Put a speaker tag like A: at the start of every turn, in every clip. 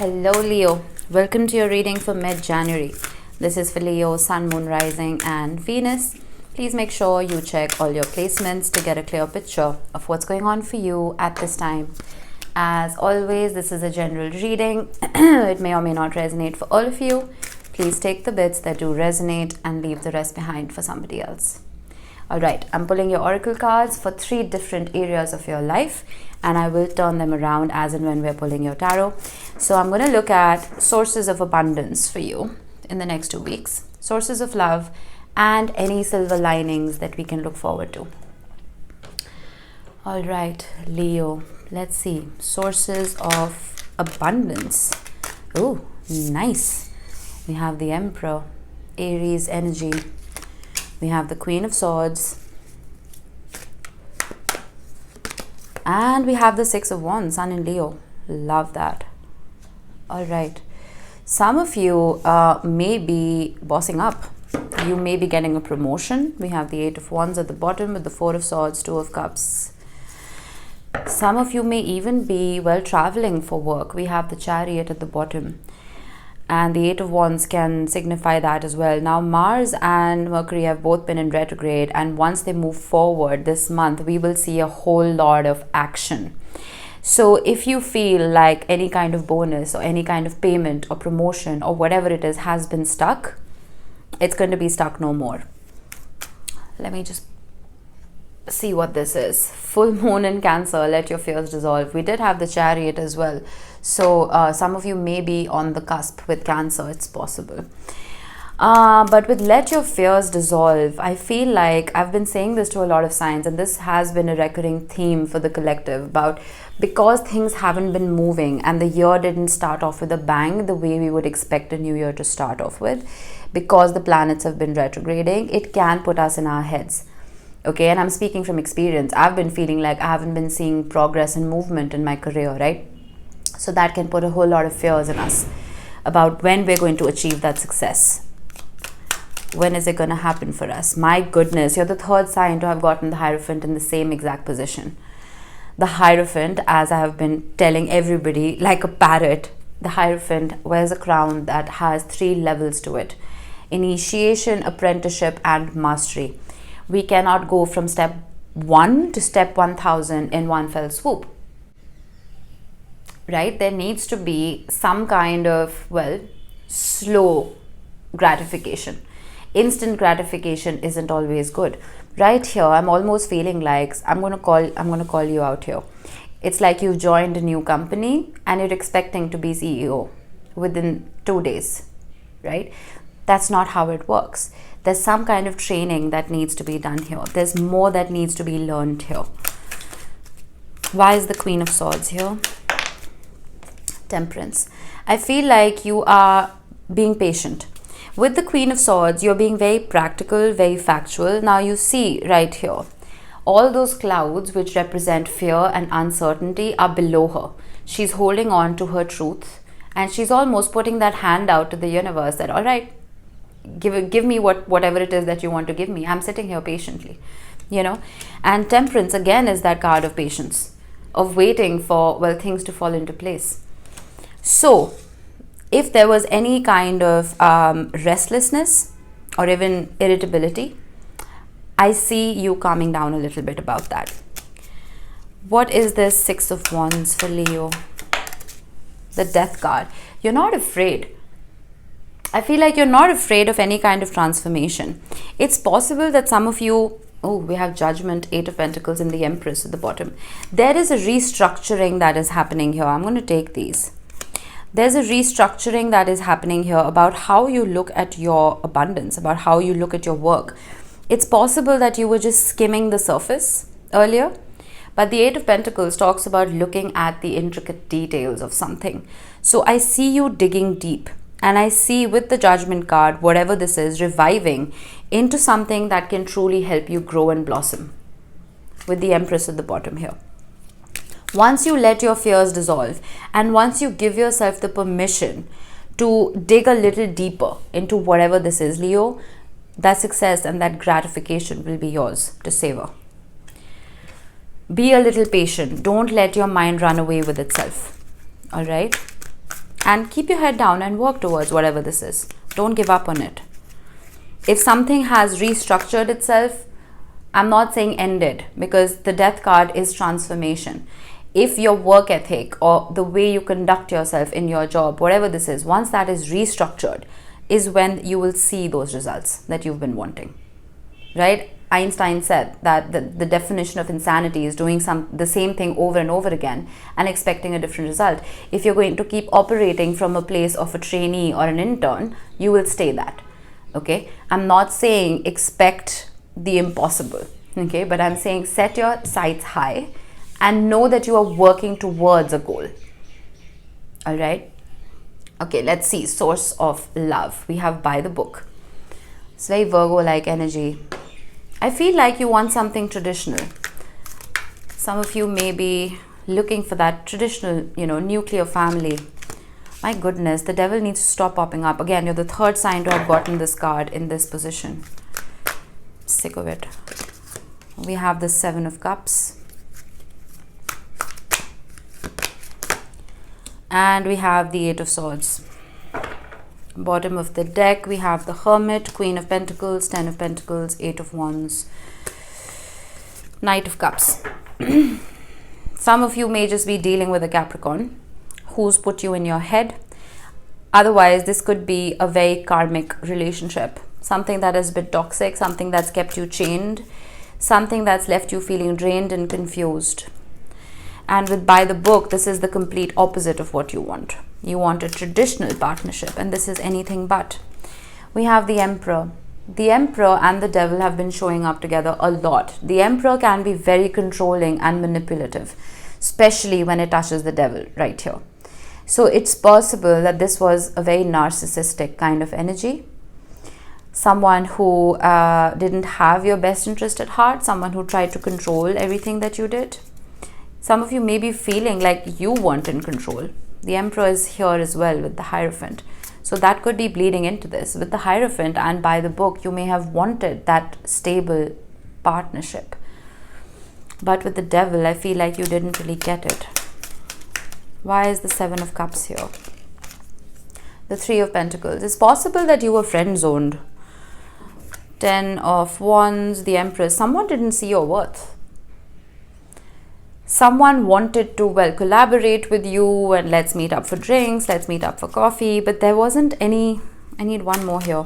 A: Hello Leo, welcome to your reading for mid-January. This is for Leo, Sun, Moon, Rising and Venus. Please make sure you check all your placements to get a clear picture of what's going on for you at this time. As always, this is a general reading. It may or may not resonate for all of you. Please take the bits that do resonate and leave the rest behind for somebody else. Alright, I'm pulling your oracle cards for 3 different areas of your life, and I will turn them around as and when we're pulling your tarot. So I'm going to look at sources of abundance for you in the next 2 weeks, sources of love, and any silver linings that we can look forward to. Alright, Leo, let's see. Sources of abundance. Oh, nice. We have the Emperor, Aries energy. We have the Queen of Swords. And we have the Six of Wands, Sun in Leo. Love that. All right. Some of you may be bossing up. You may be getting a promotion. We have the Eight of Wands at the bottom with the Four of Swords, Two of Cups. Some of you may even be, traveling for work. We have the Chariot at the bottom. And the Eight of Wands can signify that as well. Now, Mars and Mercury have both been in retrograde. And once they move forward this month, we will see a whole lot of action. So if you feel like any kind of bonus or any kind of payment or promotion or whatever it is has been stuck, it's going to be stuck no more. Let me just see what this is. Full moon in Cancer, let your fears dissolve. We did have the Chariot as well. So some of you may be on the cusp with Cancer. It's possible. But with let your fears dissolve, I feel like I've been saying this to a lot of signs, and this has been a recurring theme for the collective, about because things haven't been moving and the year didn't start off with a bang the way we would expect a new year to start off with, because the planets have been retrograding, it can put us in our heads. Okay, and I'm speaking from experience. I've been feeling like I haven't been seeing progress and movement in my career, right? So that can put a whole lot of fears in us about when we're going to achieve that success. When is it going to happen for us? My goodness, you're the third sign to have gotten the Hierophant in the same exact position. The Hierophant, as I have been telling everybody, like a parrot, the Hierophant wears a crown that has 3 levels to it: initiation, apprenticeship, and mastery. We cannot go from step 1 to step 1000 in one fell swoop. Right? There needs to be some kind of, slow gratification. Instant gratification isn't always good. Right here, I'm almost feeling like I'm gonna call you out here. It's like you've joined a new company and you're expecting to be CEO within 2 days, right? That's not how it works. There's some kind of training that needs to be done here. There's more that needs to be learned here. Why is the Queen of Swords here? Temperance. I feel like you are being patient. With the Queen of Swords, you're being very practical, very factual. Now you see right here, all those clouds which represent fear and uncertainty are below her. She's holding on to her truth, and she's almost putting that hand out to the universe that, all right, give me whatever it is that you want to give me. I'm sitting here patiently, and Temperance again is that card of patience, of waiting for things to fall into place. So if there was any kind of restlessness or even irritability, I see you calming down a little bit about that. What is this Six of Wands for Leo? The Death card. You're not afraid. I feel like you're not afraid of any kind of transformation. It's possible that some of you, we have Judgment, Eight of Pentacles, and the Empress at the bottom. There is a restructuring that is happening here. I'm going to take these. There's a restructuring that is happening here about how you look at your abundance, about how you look at your work. It's possible that you were just skimming the surface earlier, but the Eight of Pentacles talks about looking at the intricate details of something. So I see you digging deep. And I see with the Judgment card, whatever this is, reviving into something that can truly help you grow and blossom. With the Empress at the bottom here. Once you let your fears dissolve, and once you give yourself the permission to dig a little deeper into whatever this is, Leo, that success and that gratification will be yours to savor. Be a little patient. Don't let your mind run away with itself. All right? and keep your head down and work towards whatever this is. Don't give up on it. If something has restructured itself, I'm not saying ended, because the death card is transformation. If your work ethic or the way you conduct yourself in your job, whatever this is, once that is restructured, is when you will see those results that you've been wanting, right? Einstein said that the definition of insanity is doing the same thing over and over again and expecting a different result. If you're going to keep operating from a place of a trainee or an intern, you will stay that. Okay, I'm not saying expect the impossible, okay, but I'm saying set your sights high and know that you are working towards a goal. All right. Okay, let's see. Source of love. We have by the book. It's very Virgo-like energy. I feel like you want something traditional. Some of you may be looking for that traditional, nuclear family. My goodness, the devil needs to stop popping up. Again, you're the third sign to have gotten this card in this position. Sick of it. We have the 7 of Cups. And we have the 8 of Swords. Bottom of the deck, we have the Hermit, Queen of Pentacles, 10 of Pentacles, 8 of Wands, Knight of Cups. Some of you may just be dealing with a Capricorn who's put you in your head. Otherwise, this could be a very karmic relationship. Something that is a bit toxic, something that's kept you chained, something that's left you feeling drained and confused. And with by the book, this is the complete opposite of what you want. You want a traditional partnership, and this is anything but. We have the Emperor. The Emperor and the Devil have been showing up together a lot. The Emperor can be very controlling and manipulative, especially when it touches the Devil right here. So it's possible that this was a very narcissistic kind of energy. Someone who didn't have your best interest at heart, someone who tried to control everything that you did. Some of you may be feeling like you weren't in control. The Emperor is here as well with the Hierophant. So that could be bleeding into this. With the Hierophant and by the book, you may have wanted that stable partnership. But with the Devil, I feel like you didn't really get it. Why is the 7 of Cups here? The 3 of Pentacles. It's possible that you were friend-zoned. 10 of Wands, the Empress. Someone didn't see your worth. Someone wanted to, collaborate with you and let's meet up for drinks, let's meet up for coffee, but there wasn't any. I need one more here.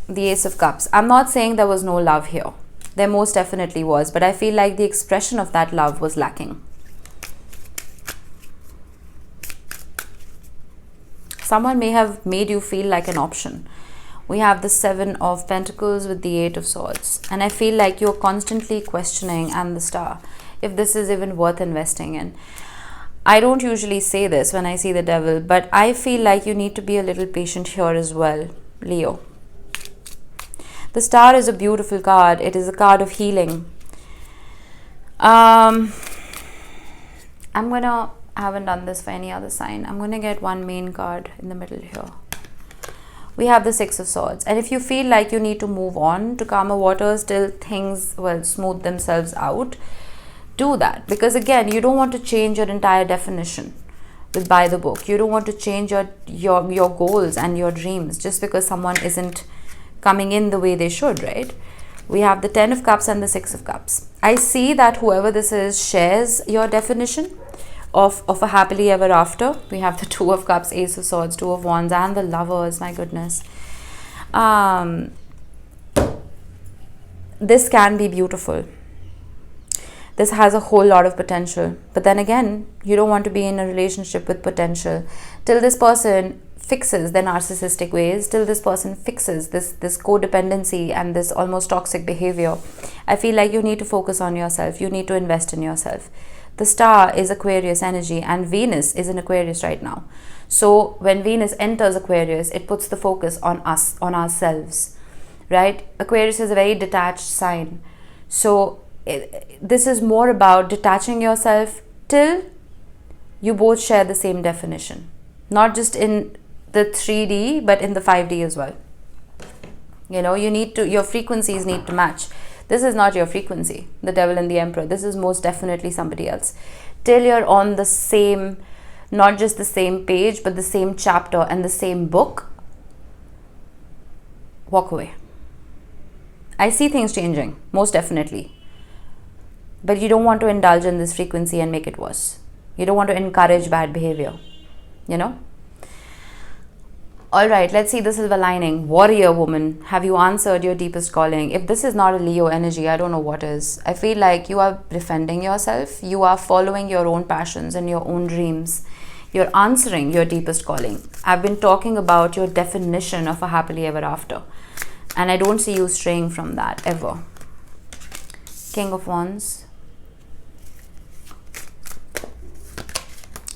A: The Ace of Cups. I'm not saying there was no love here. There most definitely was, but I feel like the expression of that love was lacking. Someone may have made you feel like an option. We have the 7 of Pentacles with the 8 of Swords. And I feel like you're constantly questioning, and the Star, if this is even worth investing in. I don't usually say this when I see the Devil, but I feel like you need to be a little patient here as well, Leo. The Star is a beautiful card. It is a card of healing. I haven't done this for any other sign. I'm going to get one main card in the middle here. We have the 6 of Swords. And if you feel like you need to move on to calmer waters till things smooth themselves out, do that. Because again, you don't want to change your entire definition with by the book. You don't want to change your goals and your dreams just because someone isn't coming in the way they should, right? We have the 10 of Cups and the 6 of Cups. I see that whoever this is shares your definition of a happily ever after. We have the 2 of Cups, Ace of Swords, 2 of Wands, and the Lovers. My goodness. This can be beautiful. This has a whole lot of potential. But then again, you don't want to be in a relationship with potential till this person fixes their narcissistic ways, till this person fixes this codependency and this almost toxic behavior. I feel like you need to focus on yourself. You need to invest in yourself. The Star is Aquarius energy and Venus is in Aquarius right now. So when Venus enters Aquarius, it puts the focus on us, on ourselves, right? Aquarius is a very detached sign. So this is more about detaching yourself till you both share the same definition. Not just in the 3D, but in the 5D as well. Your frequencies need to match. This is not your frequency, the Devil and the Emperor. This is most definitely somebody else. Till you're on the same not just the same page, but the same chapter and the same book, walk away. I see things changing, most definitely. But you don't want to indulge in this frequency and make it worse. You don't want to encourage bad behavior, you know? All right, let's see the silver lining. Warrior woman, have you answered your deepest calling? If this is not a Leo energy, I don't know what is. I feel like you are defending yourself. You are following your own passions and your own dreams. You're answering your deepest calling. I've been talking about your definition of a happily ever after. And I don't see you straying from that ever. King of Wands.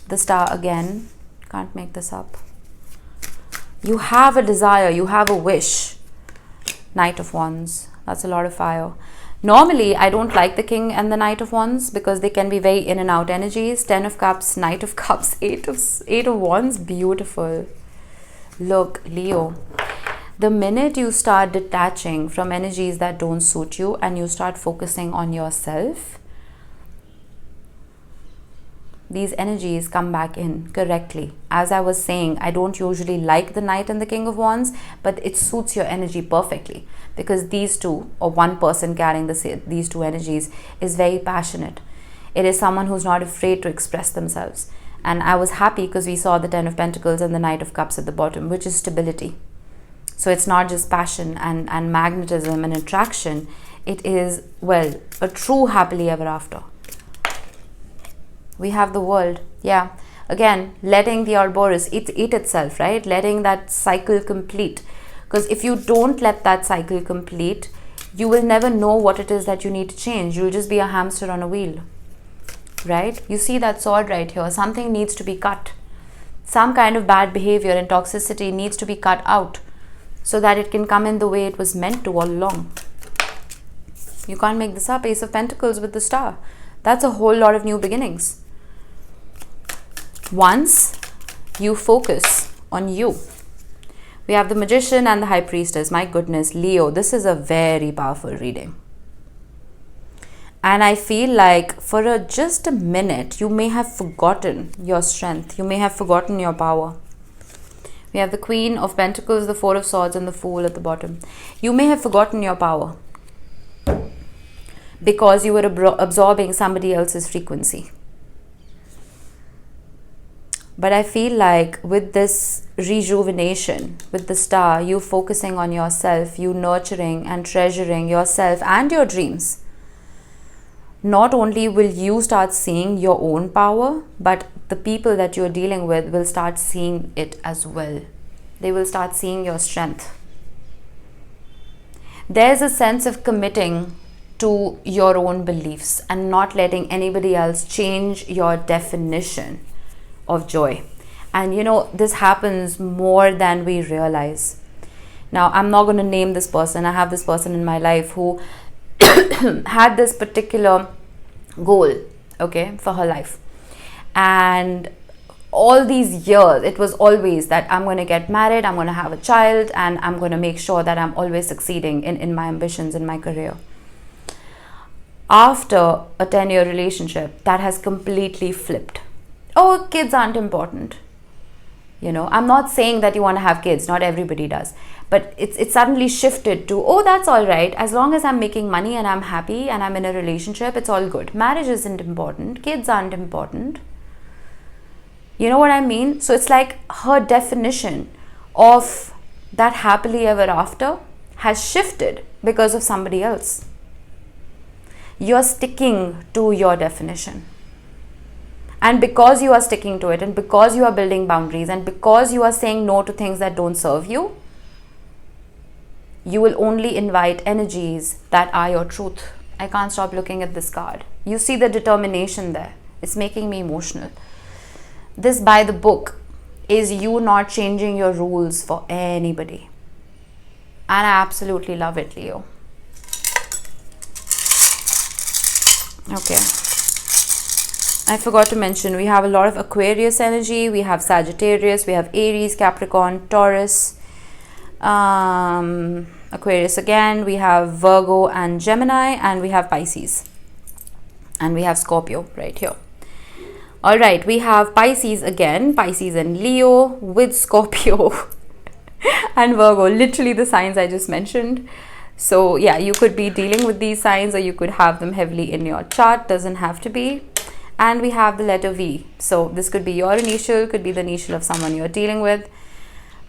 A: The Star again. Can't make this up. You have a desire. You have a wish. Knight of Wands. That's a lot of fire. Normally, I don't like the King and the Knight of Wands because they can be very in and out energies. 10 of Cups, Knight of Cups, 8 of Wands. Beautiful. Look, Leo. The minute you start detaching from energies that don't suit you and you start focusing on yourself, these energies come back in correctly. As I was saying, I don't usually like the Knight and the King of Wands, but it suits your energy perfectly because these two, or one person carrying these two energies, is very passionate. It is someone who's not afraid to express themselves. And I was happy because we saw the 10 of Pentacles and the Knight of Cups at the bottom, which is stability. So it's not just passion and magnetism and attraction. It is, well, a true happily ever after. We have the World. Yeah. Again, letting the Ouroboros eat itself, right? Letting that cycle complete. Because if you don't let that cycle complete, you will never know what it is that you need to change. You'll just be a hamster on a wheel. Right? You see that sword right here. Something needs to be cut. Some kind of bad behavior and toxicity needs to be cut out, so that it can come in the way it was meant to all along. You can't make this up. Ace of Pentacles with the Star. That's a whole lot of new beginnings. Once you focus on you. We have the Magician and the High Priestess. My goodness, Leo, this is a very powerful reading. And I feel like for just a minute, you may have forgotten your strength. You may have forgotten your power. We have the Queen of Pentacles, the Four of Swords, and the Fool at the bottom. You may have forgotten your power because you were absorbing somebody else's frequency. But I feel like with this rejuvenation, with the Star, you focusing on yourself, you nurturing and treasuring yourself and your dreams. Not only will you start seeing your own power, but the people that you're dealing with will start seeing it as well. They will start seeing your strength. There's a sense of committing to your own beliefs and not letting anybody else change your definition of joy. And you know, this happens more than we realize. Now, I'm not going to name this person. I have this person in my life who had this particular goal, okay, for her life. And all these years, it was always that I'm going to get married, I'm going to have a child, and I'm going to make sure that I'm always succeeding in my ambitions, in my career. After a 10-year relationship, that has completely flipped. Oh, kids aren't important. You know, I'm not saying that you want to have kids. Not everybody does. But it's suddenly shifted to, oh, that's all right. As long as I'm making money and I'm happy and I'm in a relationship, it's all good. Marriage isn't important. Kids aren't important. You know what I mean? So it's like her definition of that happily ever after has shifted because of somebody else. You're sticking to your definition. And because you are sticking to it, and because you are building boundaries, and because you are saying no to things that don't serve you, you will only invite energies that are your truth. I can't stop looking at this card. You see the determination there. It's making me emotional. This by the book is you not changing your rules for anybody. And I absolutely love it, Leo. Okay. I forgot to mention, we have a lot of Aquarius energy. We have Sagittarius, we have Aries, Capricorn, Taurus, Aquarius again. We have Virgo and Gemini, and we have Pisces. And we have Scorpio right here. All right, we have Pisces again, Pisces and Leo with Scorpio and Virgo, literally the signs I just mentioned. So yeah, you could be dealing with these signs or you could have them heavily in your chart, doesn't have to be. And we have the letter V. So this could be your initial, could be the initial of someone you're dealing with.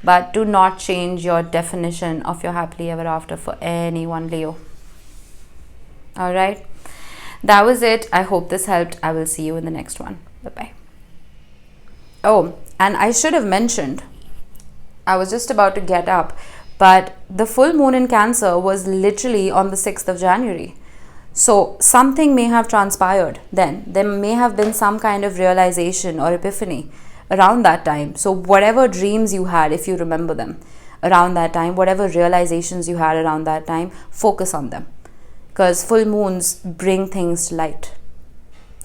A: But do not change your definition of your happily ever after for anyone, Leo. All right, that was it. I hope this helped. I will see you in the next one. Bye-bye. Oh, and I should have mentioned, I was just about to get up, but the full moon in Cancer was literally on the 6th of January. So something may have transpired then. There may have been some kind of realization or epiphany around that time. So whatever dreams you had, if you remember them around that time, whatever realizations you had around that time, focus on them. Because full moons bring things to light.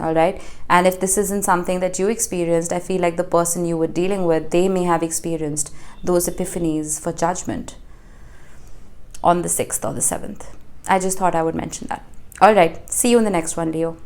A: All right. And if this isn't something that you experienced, I feel like the person you were dealing with, they may have experienced those epiphanies for judgment on the 6th or the 7th. I just thought I would mention that. All right. See you in the next one, Leo.